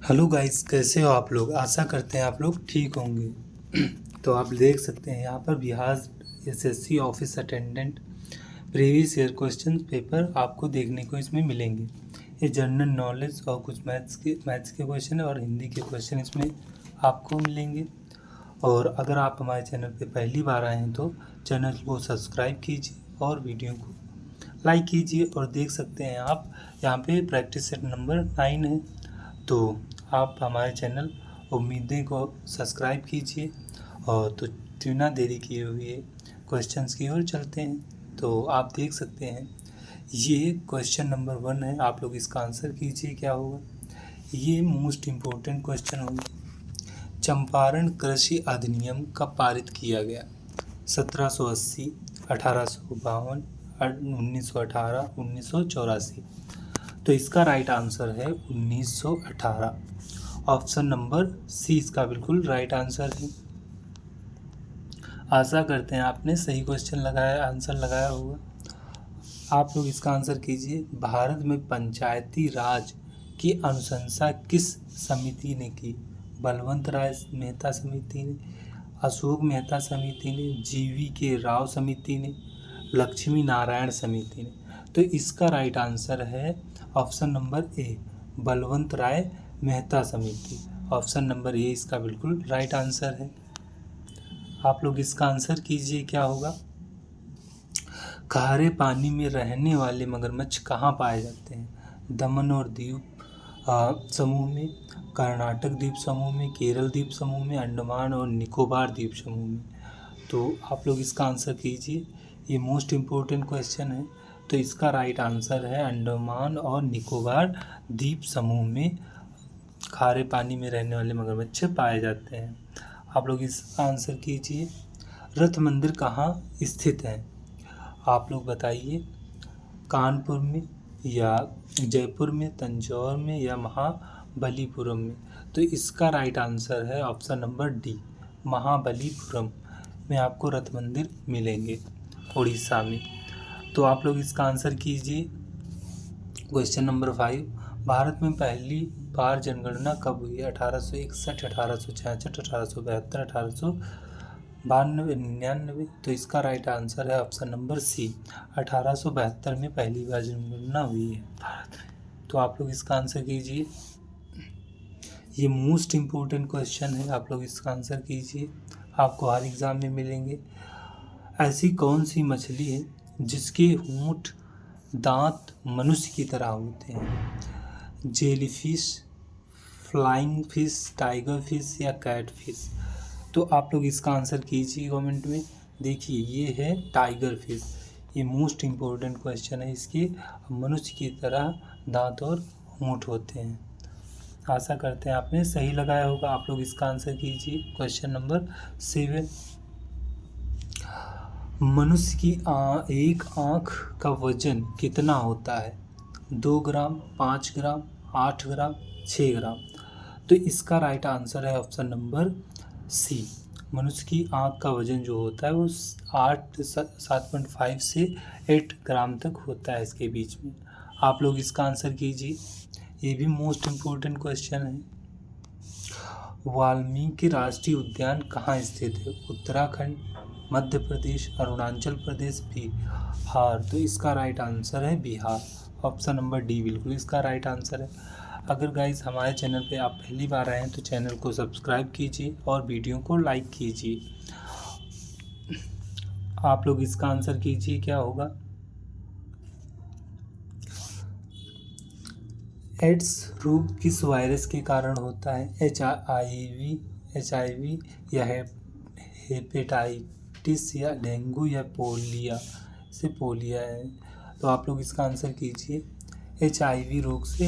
Hello guys, कैसे हो आप लोग। आशा करते हैं आप लोग ठीक होंगे। तो आप देख सकते हैं यहाँ पर Bihar SSC office attendant previous year question paper आपको देखने को इसमें मिलेंगे। ये जनरल नॉलेज और कुछ मैथ्स के क्वेश्चन और हिंदी के क्वेश्चन इसमें आपको मिलेंगे। और अगर आप हमारे चैनल पे पहली बार आए हैं तो चैनल को सब्सक्राइब कीजिए और वीडियो को लाइक कीजिए। और देख सकते हैं आप यहाँ पे प्रैक्टिस सेट नंबर 9 है, तो आप हमारे चैनल उम्मीदें को सब्सक्राइब कीजिए। और तो बिना देरी किए हुए क्वेश्चंस की ओर चलते हैं। तो आप देख सकते हैं ये क्वेश्चन नंबर 1 है। आप लोग इसका आंसर कीजिए क्या होगा। ये मोस्ट इम्पोर्टेंट क्वेश्चन होगा। चंपारण कृषि अधिनियम कब पारित किया गया? 1780, 1852, 1918, 1984। तो इसका राइट आंसर है 1918। ऑप्शन नंबर सी इसका बिल्कुल राइट आंसर है। आशा करते हैं आपने सही क्वेश्चन लगाया, आंसर लगाया होगा। आप लोग इसका आंसर कीजिए। भारत में पंचायती राज की अनुशंसा किस समिति ने की? बलवंत राय मेहता समिति ने, अशोक मेहता समिति ने, जीवी के राव समिति ने, लक्ष्मी नारायण समिति ने। तो इसका राइट आंसर है ऑप्शन नंबर ए, बलवंत राय मेहता समिति। ऑप्शन नंबर ए इसका बिल्कुल राइट आंसर है। आप लोग इसका आंसर कीजिए क्या होगा। खारे पानी में रहने वाले मगरमच्छ कहाँ पाए जाते हैं? दमन और दीव समूह में, कर्नाटक द्वीप समूह में, केरल द्वीप समूह में, अंडमान और निकोबार द्वीप समूह में। तो आप लोग इसका आंसर कीजिए। ये मोस्ट इम्पोर्टेंट क्वेश्चन है। तो इसका राइट आंसर है अंडमान और निकोबार द्वीप समूह में खारे पानी में रहने वाले मगरमच्छ पाए जाते हैं। आप लोग इसका आंसर कीजिए। रथ मंदिर कहाँ स्थित है? आप लोग बताइए। कानपुर में या जयपुर में, तंजौर में या महाबलीपुरम में। तो इसका राइट आंसर है ऑप्शन नंबर डी, महाबलीपुरम में आपको रथ मंदिर मिलेंगे उड़ीसा में। तो आप लोग इसका आंसर कीजिए। क्वेश्चन नंबर 5, भारत में पहली बार जनगणना कब हुई? 1861, 1866, 1872, 1892, 99। तो इसका राइट आंसर है ऑप्शन नंबर सी, 1872 में पहली बार जनगणना हुई है भारत में। तो आप लोग इसका आंसर कीजिए। ये मोस्ट इम्पोर्टेंट क्वेश्चन है, आप लोग इसका आंसर कीजिए। आपको हर एग्ज़ाम में मिलेंगे। ऐसी कौन सी मछली है जिसके होंठ दांत मनुष्य की तरह होते हैं? Jellyfish, flying fish, tiger fish या कैट फिश। तो आप लोग इसका आंसर कीजिए कमेंट में। देखिए ये है टाइगर फिश। ये मोस्ट इम्पोर्टेंट क्वेश्चन है। इसके मनुष्य की तरह दांत और होंठ होते हैं। आशा करते हैं आपने सही लगाया होगा। आप लोग इसका आंसर कीजिए। क्वेश्चन नंबर 7, मनुष्य की एक आँख का वजन कितना होता है? 2 ग्राम, 5 ग्राम, 8 ग्राम, 6 ग्राम। तो इसका राइट आंसर है ऑप्शन नंबर सी, मनुष्य की आँख का वजन जो होता है वो 7.5 से 8 ग्राम तक होता है, इसके बीच में। आप लोग इसका आंसर कीजिए। ये भी मोस्ट इम्पोर्टेंट क्वेश्चन है। वाल्मीकि राष्ट्रीय उद्यान कहाँ स्थित है? उत्तराखंड, मध्य प्रदेश, अरुणाचल प्रदेश, बिहार। तो इसका राइट आंसर है बिहार। ऑप्शन नंबर डी बिल्कुल इसका राइट आंसर है। अगर गाइस हमारे चैनल पे आप पहली बार आए हैं तो चैनल को सब्सक्राइब कीजिए और वीडियो को लाइक कीजिए। आप लोग इसका आंसर कीजिए क्या होगा। एड्स रोग किस वायरस के कारण होता है? HIV या हेपेटाइटिस या डेंगू या पोलिया से पोलिया है। तो आप लोग इसका आंसर कीजिए। HIV रोग से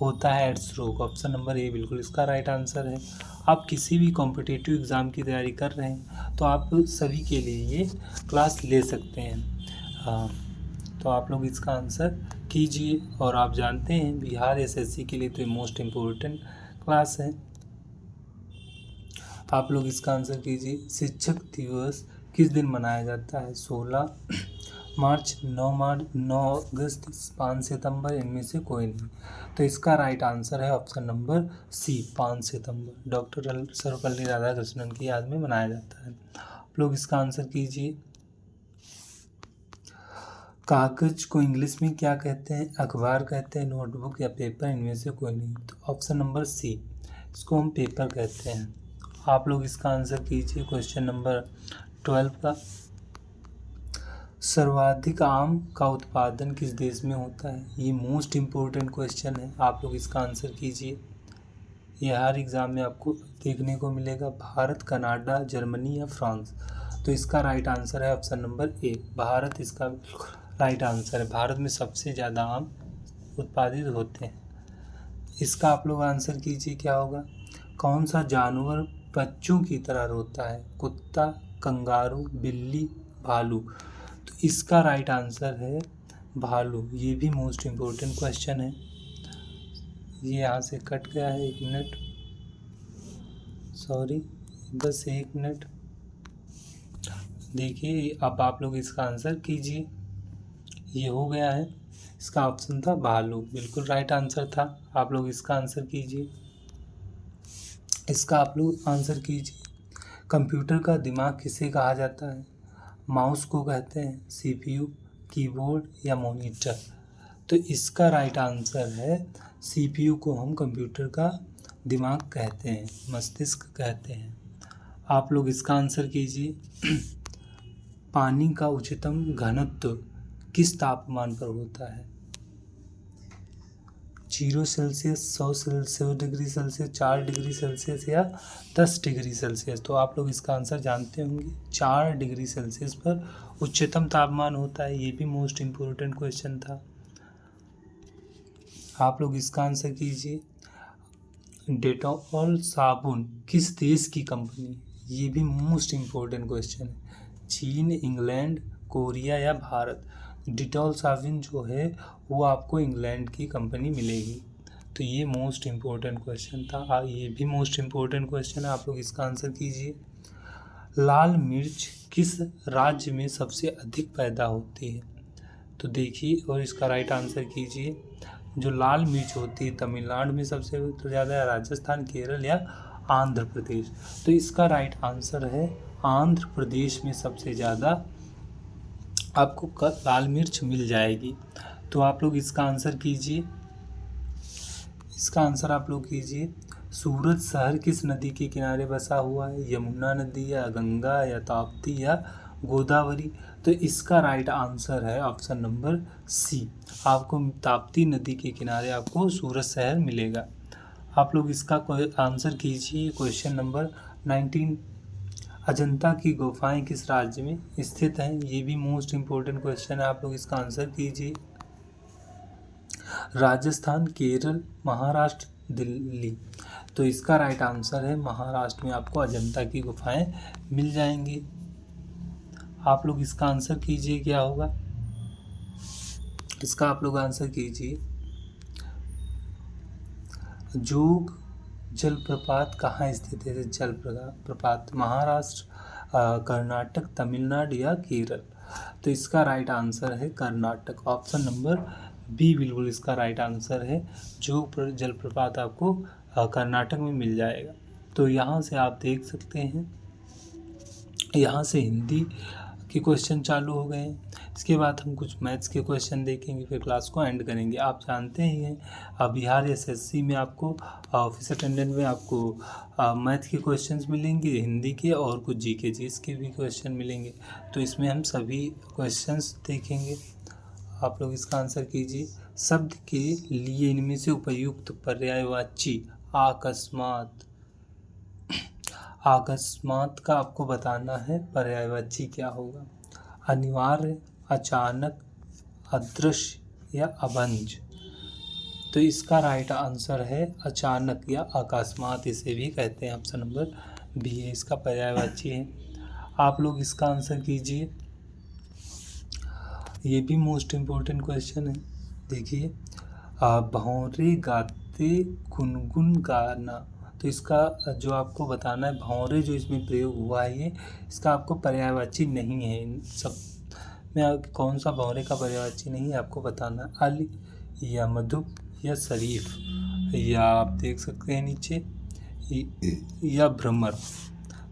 होता है एड्स रोग। ऑप्शन नंबर ए बिल्कुल इसका राइट आंसर है। आप किसी भी कॉम्पिटिटिव एग्ज़ाम की तैयारी कर रहे हैं तो आप सभी के लिए ये क्लास ले सकते हैं। हाँ, तो आप लोग इसका आंसर कीजिए। और आप जानते हैं बिहार SSC के लिए तो ये मोस्ट इम्पोर्टेंट क्लास है। आप लोग इसका आंसर कीजिए। शिक्षक दिवस किस दिन मनाया जाता है? 16 मार्च, 9 अगस्त, 5 सितंबर, इनमें से कोई नहीं। तो इसका राइट आंसर है ऑप्शन नंबर सी, 5 सितंबर। डॉक्टर सर्वपल्ली राधाकृष्णन की याद में मनाया जाता है। आप लोग इसका आंसर कीजिए। कागज को इंग्लिश में क्या कहते हैं? अखबार कहते हैं, नोटबुक या पेपर, इनमें से कोई नहीं। तो ऑप्शन नंबर सी, इसको हम पेपर कहते हैं। आप लोग इसका आंसर कीजिए। क्वेश्चन नंबर 12 का, सर्वाधिक आम का उत्पादन किस देश में होता है? ये मोस्ट इम्पोर्टेंट क्वेश्चन है, आप लोग इसका आंसर कीजिए। ये हर एग्ज़ाम में आपको देखने को मिलेगा। भारत, कनाडा, जर्मनी या फ्रांस? तो इसका राइट आंसर है ऑप्शन नंबर ए, भारत इसका राइट आंसर है। भारत में सबसे ज़्यादा आम उत्पादित होते हैं। इसका आप लोग आंसर कीजिए क्या होगा। कौन सा जानवर बच्चों की तरह रोता है? कुत्ता, कंगारू, बिल्ली, भालू? तो इसका राइट आंसर है भालू। ये भी मोस्ट इम्पोर्टेंट क्वेश्चन है। ये यहाँ से कट गया है, 1 मिनट, सॉरी, बस 1 मिनट। देखिए अब आप लोग इसका आंसर कीजिए। ये हो गया है। इसका ऑप्शन था भालू, बिल्कुल राइट आंसर था। आप लोग इसका आंसर कीजिए। इसका आप लोग आंसर कीजिए। कंप्यूटर का दिमाग किसे कहा जाता है? माउस को कहते हैं, सीपीयू, कीबोर्ड या मॉनिटर? तो इसका राइट आंसर है सीपीयू को हम कंप्यूटर का दिमाग कहते हैं, मस्तिष्क कहते हैं। आप लोग इसका आंसर कीजिए। पानी का उच्चतम घनत्व किस तापमान पर होता है? 0 Celsius, 100 degree Celsius, 4 degree Celsius या 10 डिग्री सेल्सियस? तो आप लोग इसका आंसर जानते होंगे। 4 डिग्री सेल्सियस पर उच्चतम तापमान होता है। ये भी मोस्ट इम्पोर्टेंट क्वेश्चन था। आप लोग इसका आंसर कीजिए। डेटॉल साबुन किस देश की कंपनी? ये भी मोस्ट इम्पोर्टेंट क्वेश्चन है। चीन, इंग्लैंड, कोरिया या भारत? डेटॉल साबुन जो है वो आपको इंग्लैंड की कंपनी मिलेगी। तो ये मोस्ट इम्पोर्टेंट क्वेश्चन था। ये भी मोस्ट इम्पोर्टेंट क्वेश्चन है। आप लोग इसका आंसर कीजिए। लाल मिर्च किस राज्य में सबसे अधिक पैदा होती है? तो देखिए और इसका राइट आंसर कीजिए। जो लाल मिर्च होती है तमिलनाडु में सबसे तो ज़्यादा है, राजस्थान, केरल या आंध्र प्रदेश? तो इसका राइट आंसर है आंध्र प्रदेश में सबसे ज़्यादा आपको लाल मिर्च मिल जाएगी। तो आप लोग इसका आंसर कीजिए। इसका आंसर आप लोग कीजिए। सूरत शहर किस नदी के किनारे बसा हुआ है? यमुना नदी या गंगा या ताप्ती या गोदावरी? तो इसका राइट आंसर है ऑप्शन नंबर सी, आपको ताप्ती नदी के किनारे आपको सूरत शहर मिलेगा। आप लोग इसका आंसर कीजिए। क्वेश्चन नंबर 19, अजंता की गुफाएं किस राज्य में स्थित हैं? ये भी मोस्ट इम्पोर्टेंट क्वेश्चन है। आप लोग इसका आंसर कीजिए। राजस्थान, केरल, महाराष्ट्र, दिल्ली? तो इसका राइट आंसर है महाराष्ट्र में आपको अजंता की गुफाएं मिल जाएंगी। आप लोग इसका आंसर कीजिए क्या होगा। इसका आप लोग आंसर कीजिए। जोग जलप्रपात कहाँ स्थित है? जलप्रपात महाराष्ट्र, कर्नाटक, तमिलनाडु या केरल? तो इसका राइट आंसर है कर्नाटक। ऑप्शन नंबर बी बिल्कुल इसका राइट आंसर है। जोग जलप्रपात आपको कर्नाटक में मिल जाएगा। तो यहाँ से आप देख सकते हैं, यहाँ से हिंदी के क्वेश्चन चालू हो गए हैं। इसके बाद हम कुछ मैथ्स के क्वेश्चन देखेंगे, फिर क्लास को एंड करेंगे। आप जानते ही हैं बिहार एसएससी में आपको ऑफिस अटेंडेंट में आपको मैथ के क्वेश्चंस मिलेंगे, हिंदी के, और कुछ जीके जीएस के भी क्वेश्चन मिलेंगे। तो इसमें हम सभी क्वेश्चंस देखेंगे। आप लोग इसका आंसर कीजिए। शब्द के लिए इनमें से उपयुक्त पर्यायवाची अकस्मात, अकस्मात का आपको बताना है पर्यायवाची क्या होगा। अनिवार्य, अचानक, अदृश्य या अभंज? तो इसका राइट आंसर है अचानक या अकस्मात, इसे भी कहते हैं। ऑप्शन नंबर बी है इसका पर्यायवाची है। आप लोग इसका आंसर कीजिए। ये भी मोस्ट इम्पोर्टेंट क्वेश्चन है। देखिए, भौरे गाते गुनगुन गाना? तो इसका जो आपको बताना है, भौरे जो इसमें प्रयोग हुआ है ये इसका आपको पर्यायवाची नहीं है। इन सब में कौन सा भंवरे का पर्यायवाची नहीं है आपको बताना है। अली या मधुप या शरीफ या आप देख सकते हैं नीचे या भ्रमर।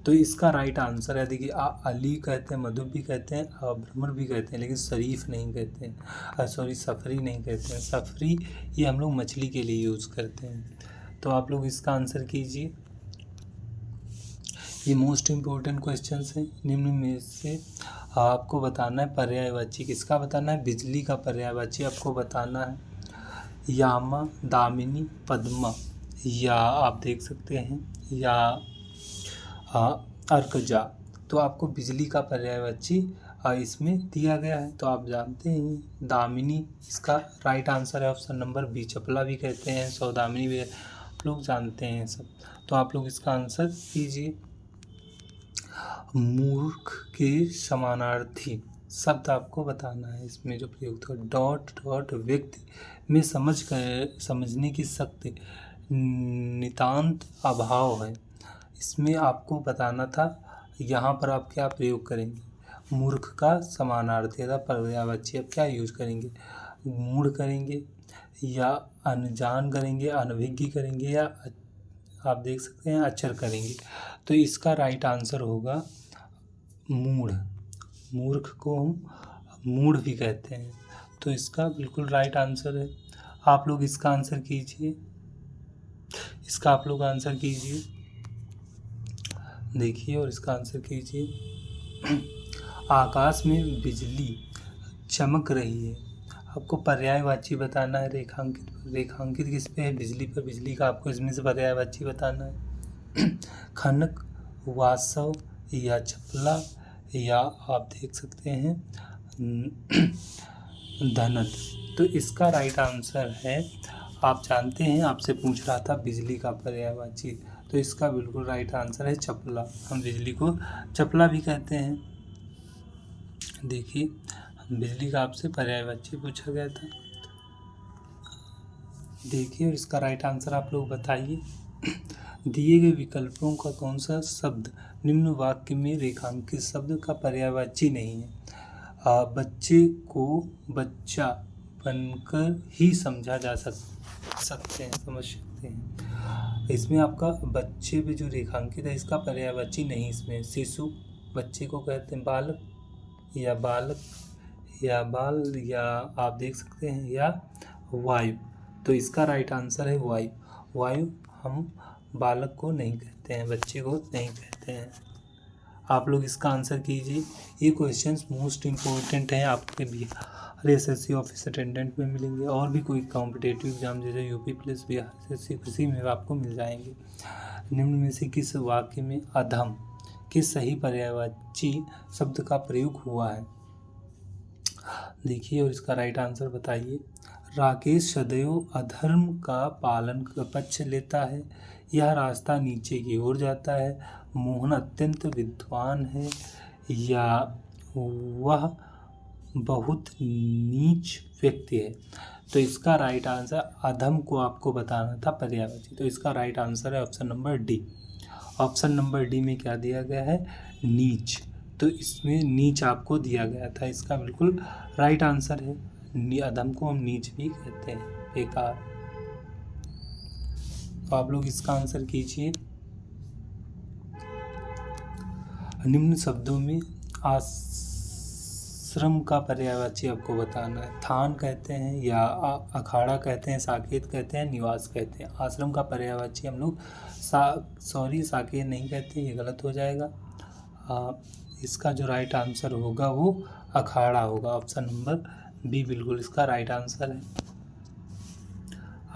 तो इसका राइट आंसर है, देखिए अली कहते हैं, मधुप भी कहते हैं और भ्रमर भी कहते हैं, लेकिन शरीफ नहीं कहते हैं, सॉरी सफरी नहीं कहते हैं। सफरी ये हम लोग मछली के लिए यूज़ करते हैं। तो आप लोग इसका आंसर कीजिए। ये मोस्ट इम्पोर्टेंट क्वेश्चंस हैं। निम्न में से आपको बताना है पर्यायवाची किसका बताना है, बिजली का पर्यायवाची आपको बताना है। यामा, दामिनी, पद्मा या आप देख सकते हैं या अर्कजा। तो आपको बिजली का पर्यायवाची इसमें दिया गया है। तो आप जानते हैं दामिनी इसका राइट आंसर है ऑप्शन नंबर बी। चपला भी कहते हैं, सौदामिनी भी आप लोग जानते हैं सब। तो आप लोग इसका आंसर कीजिए। मूर्ख के समानार्थी शब्द आपको बताना है। इसमें जो प्रयुक्त हो डॉट डॉट व्यक्ति में समझने की शक्ति नितांत अभाव है। इसमें आपको बताना था, यहाँ पर आप क्या प्रयोग करेंगे। मूर्ख का समानार्थी या पर्यायवाची आप क्या यूज करेंगे, मूढ़ करेंगे या अनजान करेंगे, अनभिज्ञ करेंगे या आप देख सकते हैं अक्षर करेंगे। तो इसका राइट आंसर होगा मूढ़। मूर्ख को हम मूढ़ भी कहते हैं। तो इसका बिल्कुल राइट आंसर है। आप लोग इसका आंसर कीजिए। इसका आप लोग आंसर कीजिए, देखिए और इसका आंसर कीजिए। आकाश में बिजली चमक रही है, आपको पर्यायवाची बताना है। रेखांकित किस पे है, बिजली पर। बिजली का आपको इसमें से पर्यायवाची बताना है। खनक, वासव या चपला या आप देख सकते हैं धनत। तो इसका राइट आंसर है, आप जानते हैं आपसे पूछ रहा था बिजली का पर्यायवाची, तो इसका बिल्कुल राइट आंसर है चपला। हम बिजली को चपला भी कहते हैं। देखिए बिजली का आपसे पर्यायवाची पूछा गया था। देखिए और इसका राइट आंसर आप लोग बताइए। दिए गए विकल्पों का कौन सा शब्द निम्न वाक्य में रेखांकित शब्द का पर्यायवाची नहीं है। बच्चे को बच्चा बनकर ही समझा जा सकते हैं, समझ सकते हैं। इसमें आपका बच्चे पे जो रेखांकित है इसका पर्यायवाची नहीं इसमें। शिशु, बच्चे को कहते हैं बालक या बालक या बाल या आप देख सकते हैं या वायु। तो इसका राइट आंसर है वायु। वायु हम बालक को नहीं कहते हैं, बच्चे को नहीं कहते हैं। आप लोग इसका आंसर कीजिए। ये क्वेश्चंस मोस्ट इम्पोर्टेंट हैं आपके बिहार एसएससी ऑफिस अटेंडेंट में मिलेंगे और भी कोई कॉम्पिटेटिव एग्जाम जैसे यूपी पुलिस, बिहार एसएससी, किसी में आपको मिल जाएंगे। निम्न में से किस वाक्य में अधम के सही पर्यायवाची शब्द का प्रयोग हुआ है, देखिए और इसका राइट आंसर बताइए। राकेश सदैव अधर्म का पालन का पक्ष लेता है, यह रास्ता नीचे की ओर जाता है। मोहन अत्यंत विद्वान है या वह बहुत नीच व्यक्ति है। तो इसका राइट आंसर अधम को आपको बताना था पर्यायवाची। तो इसका राइट आंसर है option number D. Option number D में क्या दिया गया है, नीच। तो इसमें नीच आपको दिया गया था, इसका बिल्कुल राइट आंसर है। अधम को हम नीच भी कहते हैं, बेकार। तो आप लोग इसका आंसर कीजिए। निम्न शब्दों में आश्रम का पर्यायवाची आपको बताना है। थान कहते हैं या अखाड़ा कहते हैं, साकेत कहते हैं, निवास कहते हैं। आश्रम का पर्यायवाची हम लोग साकेत नहीं कहते, ये गलत हो जाएगा। इसका जो राइट आंसर होगा वो अखाड़ा होगा। ऑप्शन नंबर बी बिल्कुल इसका राइट आंसर है।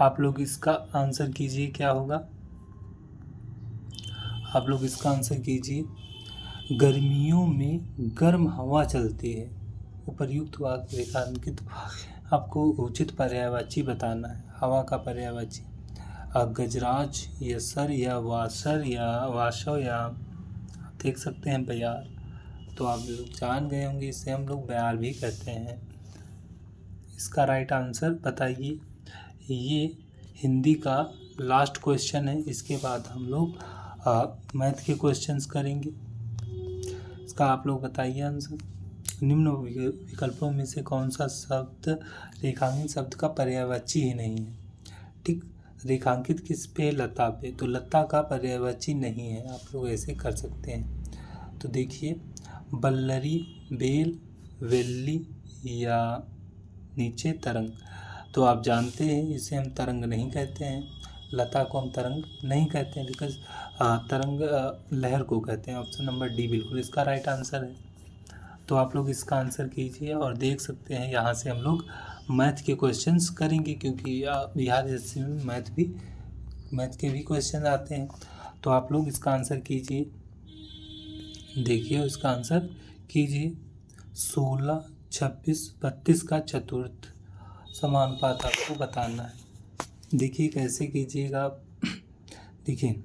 आप लोग इसका आंसर कीजिए, क्या होगा। आप लोग इसका आंसर कीजिए। गर्मियों में गर्म हवा चलती है, उपर्युक्त वाक्य रेखांकित आपको उचित पर्यायवाची बताना है। हवा का पर्यायवाची गजराज या सर या वासर या वाशव या आप देख सकते हैं बयार। तो आप लोग जान गए होंगे, इसे हम लोग बयार भी कहते हैं। इसका राइट आंसर बताइए। ये हिंदी का लास्ट क्वेश्चन है, इसके बाद हम लोग मैथ के क्वेश्चंस करेंगे। इसका आप लोग बताइए आंसर। निम्न विकल्पों में से कौन सा शब्द रेखांकित शब्द का पर्यायवाची ही नहीं है। ठीक, रेखांकित किस पे? लता पे। तो लता का पर्यायवाची नहीं है, आप लोग ऐसे कर सकते हैं। तो देखिए, बल्लरी, बेल, वेल्ली या नीचे तरंग। तो आप जानते हैं इसे हम तरंग नहीं कहते हैं, लता को हम तरंग नहीं कहते हैं, बिकॉज तरंग लहर को कहते हैं। ऑप्शन नंबर डी बिल्कुल इसका राइट आंसर है। तो आप लोग इसका आंसर कीजिए और देख सकते हैं यहाँ से हम लोग मैथ के क्वेश्चंस करेंगे, क्योंकि बिहार जैसे में मैथ के भी क्वेश्चन आते हैं। तो आप लोग इसका आंसर कीजिए, देखिए इसका आंसर कीजिए। 16, 26, 32 का चतुर्थ समानुपात आपको बताना है। देखिए कैसे कीजिएगा आप। देखिए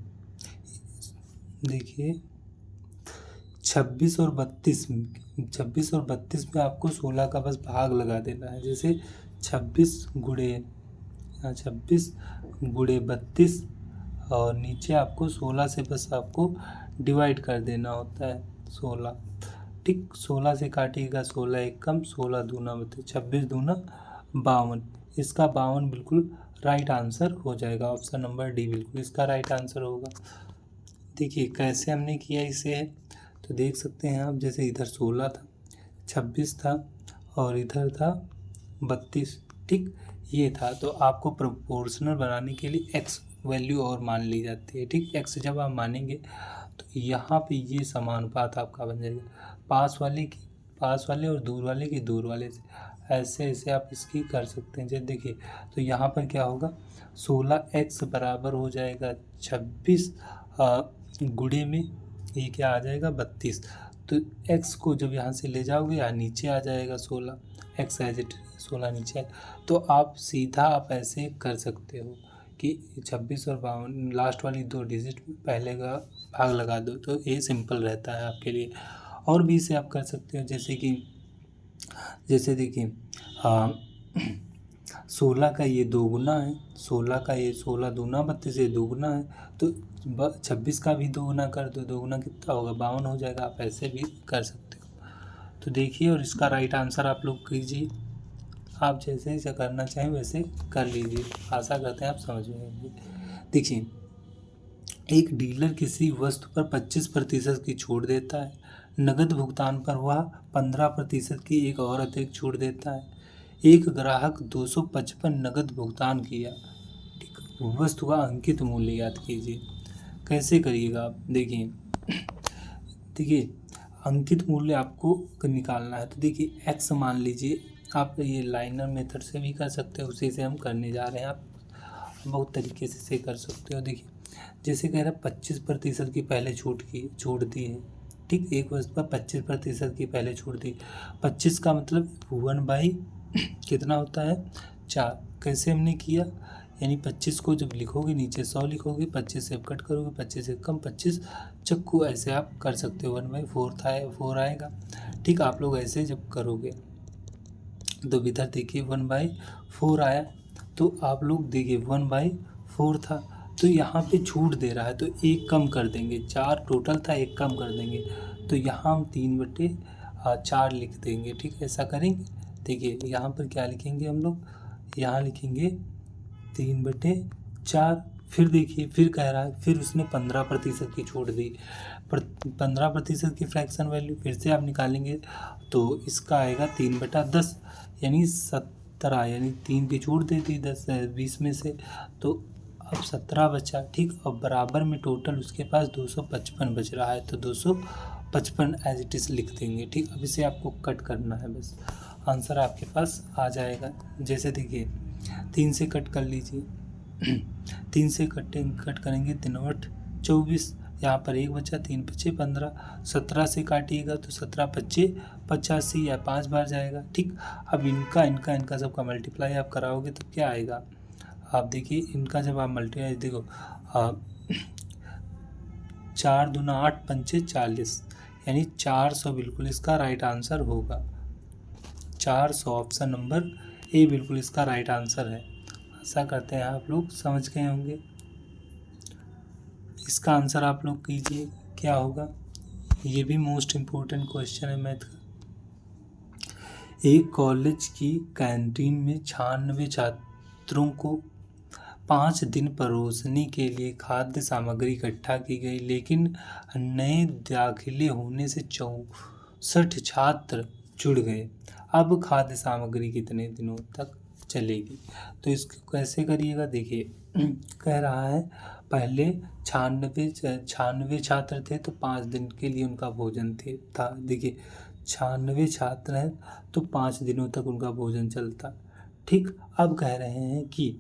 26 और 32 में आपको 16 का बस भाग लगा देना है। जैसे 26 गुणे 32 और नीचे आपको 16 से बस आपको डिवाइड कर देना होता है 16। ठीक, 16 से काटिएगा 16 एक कम, 16 दूना 32, 26 दूना 52। इसका 52 बिल्कुल राइट आंसर हो जाएगा। ऑप्शन नंबर डी बिल्कुल इसका राइट आंसर होगा। देखिए कैसे हमने किया इसे, तो देख सकते हैं आप। जैसे इधर 16 था, 26 था और इधर था 32। ठीक, ये था। तो आपको प्रोपोर्शनल बनाने के लिए एक्स वैल्यू और मान ली जाती है। ठीक, एक्स जब आप मानेंगे तो यहाँ पे ये समानुपात आपका बन जाएगा, पास वाले और दूर वाले की दूर वाले से। ऐसे ऐसे आप इसकी कर सकते हैं। जैसे देखिए, तो यहाँ पर क्या होगा, 16x बराबर हो जाएगा 26 गुणे में ये क्या आ जाएगा 32। तो x को जब यहाँ से ले जाओगे यहाँ नीचे आ जाएगा 16, x एज इट 16 नीचे। तो आप सीधा आप ऐसे कर सकते हो कि 26 और 52 लास्ट वाली 2 डिजिट पहले का भाग लगा दो, तो ये सिंपल रहता है आपके लिए। और भी इसे आप कर सकते हो, जैसे देखिए 16 का ये 2 गुना है, 16 का ये 16 दूना 32, ये 2 गुना है। तो 26 का भी 2 गुना कर दो, 2 गुना कितना होगा 52 हो जाएगा। आप ऐसे भी कर सकते हो। तो देखिए और इसका राइट आंसर आप लोग कीजिए। आप जैसे करना चाहें वैसे कर लीजिए। आशा करते हैं आप समझ में। देखिए, एक डीलर किसी वस्तु पर 25% की छूट देता है, नगद भुगतान पर वह 15% की एक और अतिरिक्त छूट देता है। एक ग्राहक 255 नगद भुगतान किया। ठीक, वस्तु का अंकित मूल्य याद कीजिए। कैसे करिएगा आप, देखिए अंकित मूल्य आपको निकालना है। तो देखिए एक्स मान लीजिए, आप ये लाइनर मेथड से भी कर सकते हो, उसी से हम करने जा रहे हैं। आप बहुत तरीके से कर सकते हो। देखिए जैसे कह रहा है 25% की पहले छूट दी है। ठीक, एक वस्तु पर 25% की पहले छूट दी। 25 का मतलब 1/, कितना होता है 4। कैसे हमने किया, यानी 25 को जब लिखोगे नीचे 100 लिखोगे, 25 से कट करोगे, 25 से कम 25 चक्कू, ऐसे आप कर सकते हो। 1/4 आएगा। ठीक, आप लोग ऐसे जब करोगे तो इधर देखिए 1/4 आया। तो आप लोग देखिए 1/4 था, तो यहाँ पे छूट दे रहा है तो एक कम कर देंगे। 4 टोटल था, एक कम कर देंगे। तो यहाँ हम 3/4 लिख देंगे। ठीक, ऐसा करेंगे। देखिए यहाँ पर क्या लिखेंगे हम लोग, यहाँ लिखेंगे 3/4। फिर देखिए फिर कह रहा है, फिर उसने 15% की छूट दी। पर 15% की फ्रैक्शन वैल्यू फिर से आप निकालेंगे तो इसका आएगा 3/10, यानी 17, यानी 3 की छूट दे दी 20 में से, तो अब 17 बचा। ठीक, अब बराबर में टोटल उसके पास 255 बच रहा है, तो 255 एज इट इज़ लिख देंगे। ठीक, अब इसे आपको कट करना है, बस आंसर आपके पास आ जाएगा। जैसे देखिए 3 से कट कर लीजिए, 3 से कट करेंगे 3/24, यहाँ पर 1 बचा, 3×5 15, 17 से काटिएगा तो 17×5 85 या 5 बार जाएगा। ठीक, अब इनका सबका मल्टीप्लाई आप कराओगे तो क्या आएगा, आप देखिए इनका जब आप मल्टीप्लाई, देखो 4 दूना 8 पंचे 40, यानी 400 बिल्कुल इसका राइट आंसर होगा। 400 ऑप्शन नंबर ए बिल्कुल इसका राइट आंसर है। आशा करते हैं आप लोग समझ गए होंगे। इसका आंसर आप लोग कीजिए क्या होगा। ये भी मोस्ट इम्पोर्टेंट क्वेश्चन है मैथ का। एक कॉलेज की कैंटीन में 96 छात्रों को 5 दिन परोसने के लिए खाद्य सामग्री इकट्ठा की गई, लेकिन नए दाखिले होने से 64 छात्र जुड़ गए। अब खाद्य सामग्री कितने दिनों तक चलेगी? तो इसको कैसे करिएगा, देखिए कह रहा है पहले 96 छात्र थे तो 5 दिन के लिए उनका भोजन था। देखिए 96 छात्र हैं तो 5 दिनों तक उनका भोजन चलता। ठीक, अब कह रहे हैं कि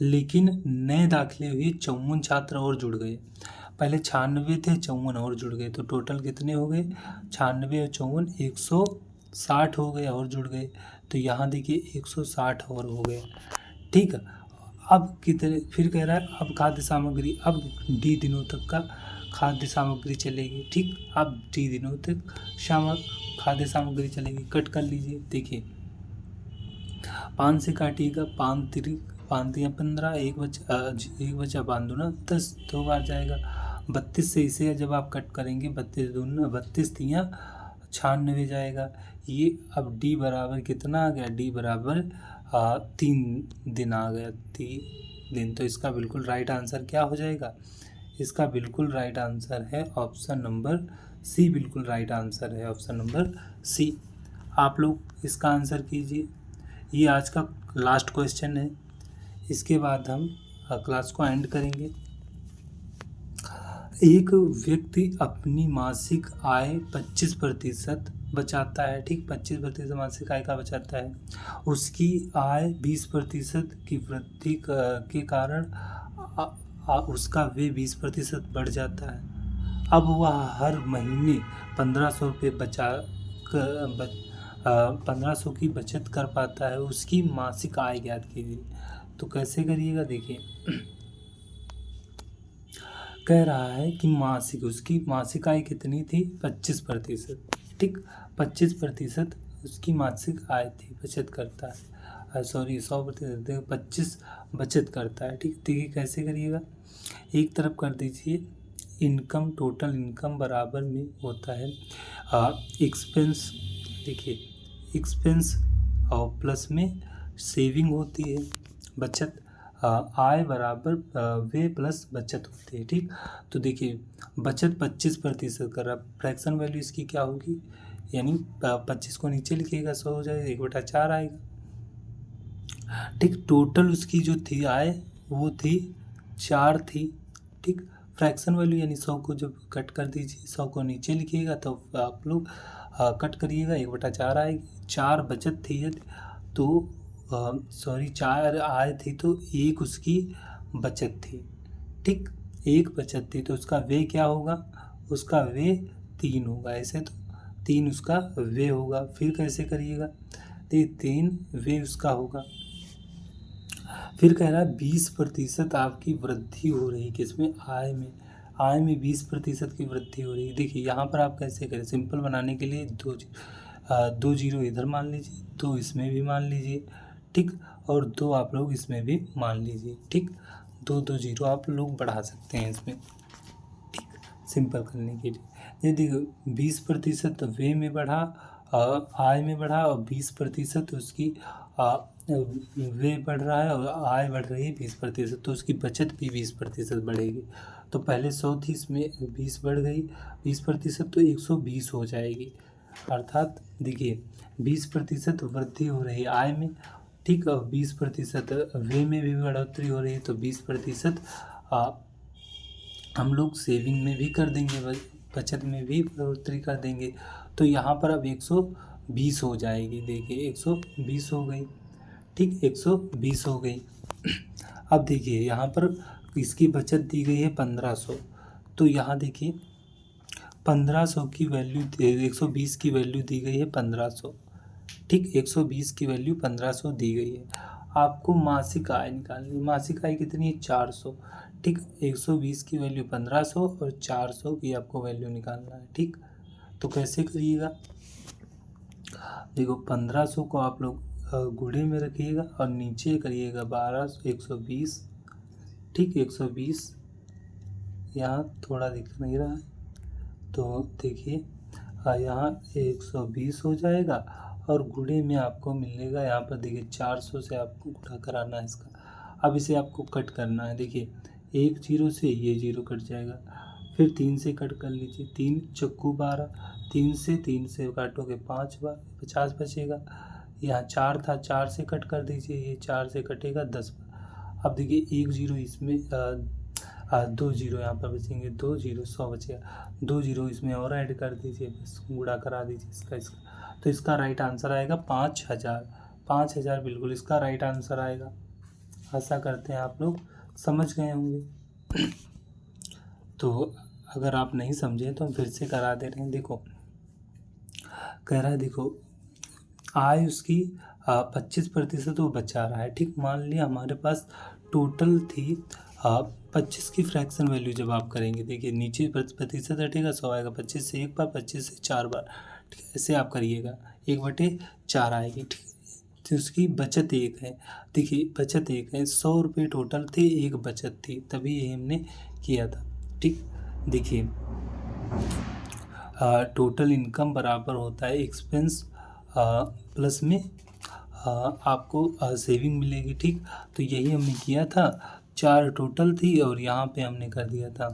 लेकिन नए दाखिले हुए 54 छात्र और जुड़ गए। पहले 96 थे, 54 और जुड़ गए, तो टोटल कितने हो गए? 96 और 54 160 हो गए और जुड़ गए। तो यहाँ देखिए 160 और हो गए। ठीक, अब कितने, फिर कह रहा है अब खाद्य सामग्री, अब डी दिनों तक का खाद्य सामग्री चलेगी। ठीक, अब डी दिनों तक खाद्य सामग्री चलेगी। कट कर लीजिए, देखिए 5 से काटिएगा, 5 या 15, एक बचा 5 दूना 10, 2 बार जाएगा। 32 से इसे जब आप कट करेंगे 32 तियाँ 96 जाएगा। ये अब डी बराबर कितना आ गया? डी बराबर 3 दिन आ गया, 3 दिन। तो इसका बिल्कुल राइट आंसर क्या हो जाएगा? इसका बिल्कुल राइट आंसर है ऑप्शन नंबर सी। बिल्कुल राइट आंसर है ऑप्शन नंबर सी। आप लोग इसका आंसर कीजिए। ये आज का लास्ट क्वेश्चन है, इसके बाद हम क्लास को एंड करेंगे। एक व्यक्ति अपनी मासिक आय 25% बचाता है। ठीक, 25% मासिक आय का बचाता है। उसकी आय 20% की वृद्धि के कारण उसका व्यय 20% बढ़ जाता है। अब वह हर महीने 1500 रुपये 1500 की बचत कर पाता है। उसकी मासिक आय ज्ञात कीजिए। तो कैसे करिएगा, देखिए कह रहा है कि उसकी मासिक आय कितनी थी? 25%। ठीक, 25% उसकी मासिक आय थी, बचत करता है, सॉरी 100%, 25 बचत करता है। ठीक, देखिए कैसे करिएगा, एक तरफ कर दीजिए इनकम, टोटल इनकम बराबर में होता है एक्सपेंस। देखिए एक्सपेंस और प्लस में सेविंग होती है, बचत, आय बराबर व्यय प्लस बचत होती है। ठीक, तो देखिए बचत 25% कर रहा, फ्रैक्शन वैल्यू इसकी क्या होगी? यानी 25 को नीचे लिखिएगा, 100 हो जाएगा, 1/4 आएगा। ठीक, टोटल उसकी जो थी आय वो थी 4 थी। ठीक, फ्रैक्शन वैल्यू यानी 100 को जब कट कर दीजिए, 100 को नीचे लिखिएगा तो आप लोग कट करिएगा, 1/4 आएगी। 4 बचत थी तो सॉरी 4 आय थी तो 1 उसकी बचत थी। ठीक, 1 बचत थी तो उसका व्यय क्या होगा? उसका व्यय 3 होगा, ऐसे तो 3 उसका व्यय होगा। फिर कैसे करिएगा, तो 3 व्यय उसका होगा। फिर कह रहा है 20% आपकी वृद्धि हो रही, किसमें? आय में। आय में 20% की वृद्धि हो रही है। देखिए यहाँ पर आप कैसे करें, सिंपल बनाने के लिए 2 जीरो इधर मान लीजिए, 2 इसमें भी मान लीजिए। ठीक, और 2 आप लोग इसमें भी मान लीजिए। ठीक, 2 जीरो आप लोग बढ़ा सकते हैं इसमें। ठीक, सिंपल करने के लिए यदि 20% व्यय में बढ़ा, आय में बढ़ा, और 20% उसकी व्यय बढ़ रहा है और आय बढ़ रही है 20%, तो उसकी बचत भी 20% बढ़ेगी। तो पहले 100 थी, इसमें 20 बढ़ गई, 20% तो 120 हो जाएगी। अर्थात देखिए 20% वृद्धि हो रही है आय में। ठीक, और 20% व्यय में भी बढ़ोतरी हो रही है, तो 20% हम लोग सेविंग में भी कर देंगे, बचत में भी बढ़ोतरी कर देंगे। तो यहाँ पर अब 120 हो जाएगी। देखिए 120 हो गई। ठीक, 120 हो गई। अब देखिए यहाँ पर इसकी बचत दी गई है 1500, तो यहाँ देखिए 1500 की वैल्यू, 120 की वैल्यू दी गई है 1500। ठीक, 120 की वैल्यू 1500 दी गई है। आपको मासिक आय निकालनी है। मासिक आय कितनी है? 400। ठीक, 120 की वैल्यू 1500 और 400 की आपको वैल्यू निकालना है। ठीक, तो कैसे करिएगा, देखो 1500 को आप लोग गुणे में रखिएगा और नीचे करिएगा 120। ठीक, 120 यहाँ थोड़ा दिख नहीं रहा है, तो देखिए यहाँ 120 हो जाएगा और गुणे में आपको मिलेगा यहाँ पर देखिए 400 से आपको गुणा कराना है इसका। अब इसे आपको कट करना है। देखिए 1 0 से ये 0 कट जाएगा, फिर 3 से कट कर लीजिए, 3 चक्कू 12, 3 से काटोगे 5 बार 50 बचेगा। यहाँ 4 था, 4 से कट कर दीजिए, ये 4 से कटेगा 10 बार। अब देखिए 1 0 इसमें 2 0 यहाँ पर बचेंगे, 2 0 100 बचेगा, 2 0 इसमें और ऐड कर दीजिए, बस गुणा करा दीजिए इसका। तो इसका राइट आंसर आएगा 5000। 5000 बिल्कुल इसका राइट आंसर आएगा। आशा करते हैं आप लोग समझ गए होंगे। तो अगर आप नहीं समझे तो हम फिर से करा दे रहे हैं। देखो कह रहा है, देखो आय उसकी 25% वो बचा रहा है। ठीक, मान लिया हमारे पास टोटल थी 25 की फ्रैक्शन वैल्यू जब आप करेंगे, देखिए नीचे प्रतिशत हटेगा 100 आएगा, 25 से 1 बार, 25 से 4 बार, ठीक है, ऐसे आप करिएगा, 1/4 आएगी। ठीक, तो उसकी बचत 1 है। देखिए बचत 1 है, 100 रुपये टोटल थे, 1 बचत थी, तभी ये हमने किया था। ठीक, देखिए टोटल इनकम बराबर होता है एक्सपेंस प्लस में आपको सेविंग मिलेगी। ठीक, तो यही हमने किया था। 4 टोटल थी और यहाँ पे हमने कर दिया था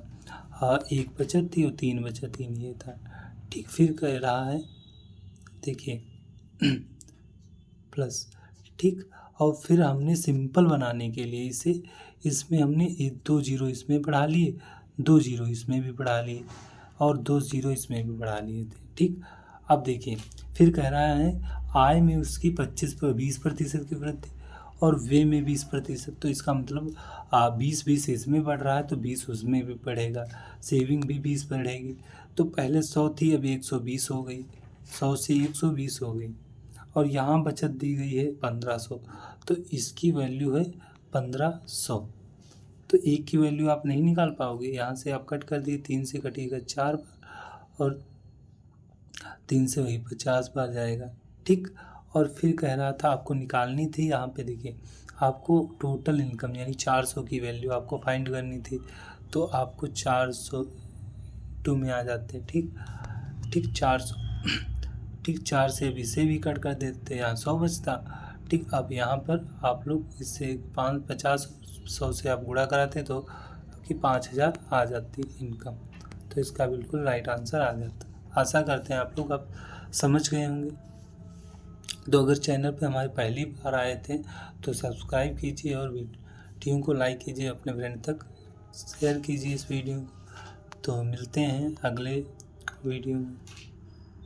1 बचत थी और 3 बचत थी, ये था। ठीक, फिर कह रहा है देखिए प्लस। ठीक, और फिर हमने सिंपल बनाने के लिए इसे, इसमें हमने 2 0 इसमें बढ़ा लिए, 2 0 इसमें भी बढ़ा लिए और 2 0 इसमें भी बढ़ा लिए थे। ठीक, अब देखिए फिर कह रहा है आय में उसकी 20% की वृद्धि और व्यय में 20%। तो इसका मतलब 20 इसमें बढ़ रहा है तो 20 उसमें भी बढ़ेगा, सेविंग भी 20 बढ़ेगी। तो पहले 100 थी, अब 120 हो गई, 100 से 120 हो गई, और यहाँ बचत दी गई है 1500, तो इसकी वैल्यू है 1500। तो एक की वैल्यू आप नहीं निकाल पाओगे, यहाँ से आप कट कर दिए, 3 से कटिएगा 4 बार और 3 से वही 50 बार जाएगा। ठीक, और फिर कह रहा था आपको निकालनी थी, यहाँ पे देखिए आपको टोटल इनकम यानी 400 की वैल्यू आपको फाइंड करनी थी, तो आपको 402 में आ जाते। ठीक ठीक 400। ठीक, 4 से अब इसे भी कट कर देते, यहाँ 100 बचता। ठीक, अब यहाँ पर आप लोग इससे 50 100 से आप गुणा कराते तो आपकी 5000 आ जाती इनकम। तो इसका बिल्कुल राइट आंसर आ जाता। आशा करते हैं आप लोग अब समझ गए होंगे। तो अगर चैनल पे हमारे पहली बार आए थे तो सब्सक्राइब कीजिए और वीडियो को लाइक कीजिए, अपने फ्रेंड तक शेयर कीजिए इस वीडियो को। तो मिलते हैं अगले वीडियो में।